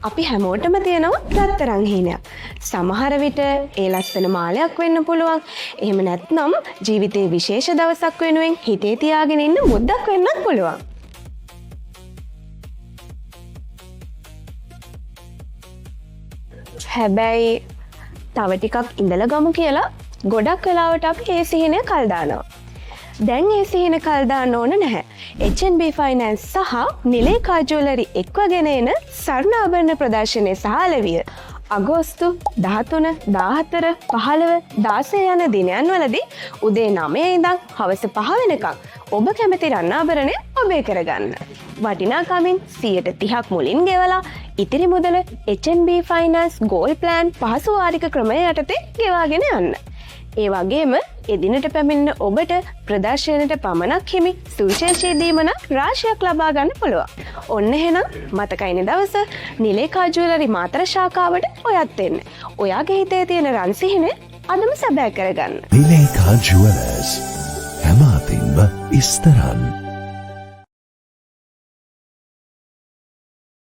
අපි හැමෝටම තියෙනවා රත්තරන් හීනයක්. සමහර විට ඒ ලස්සන මාලයක් වෙන්න පුළුවන්. එහෙම නැත්නම් ජීවිතේ විශේෂ දවසක් වෙනුවෙන් හිතේ තියාගෙන ඉන්න මුද්දක් වෙන්නත් පුළුවන්. හැබැයි තව ටිකක් ඉඳලා ගමු කියලා ගොඩක් වෙලාවට අපි ඒ සිහිනය කල් දානවා. දැන් ඒ සිහින කල් දාන්න ඕන නැහැ. HNB Finance සහ නිලේකා ජුවලරි එක්වගෙන එන ස්වර්ණාභරණ ප්‍රදර්ශනයේ සහ අලෙවිය අගෝස්තු 13, 14, 15, 16 යන දිනයන් වලදී උදේ 9 ඉඳන් හවස 5 වෙනකම් ඔබ කැමති රණාභරණය ඔබේ කරගන්න. වටිනාකමින් 30% මුලින් ගෙවලා ඉතිරි මුදල HNB Finance Gold Plan පහසු වාරික ක්‍රමය යටතේ ගෙවාගෙන යන්න. ඒ වගේම එදිනට පැමිණෙන ඔබට ප්‍රදර්ශනයට පමණක් හිමි සුවිශේෂී දීමනක් රාශියක් ලබා ගන්න පුළුවන්. ඔන්න එහෙනම් මතකයිනේ දවස නිලේකා ජුවලරි මාතර ශාඛාවට ඔයත් එන්න. ඔයාගේ හිතේ තියෙන රන් සිහිනය අදම සැබෑ කරගන්න. නිලේකා ජුවලර්ස් හැම අතින්ම ඉස්තරන්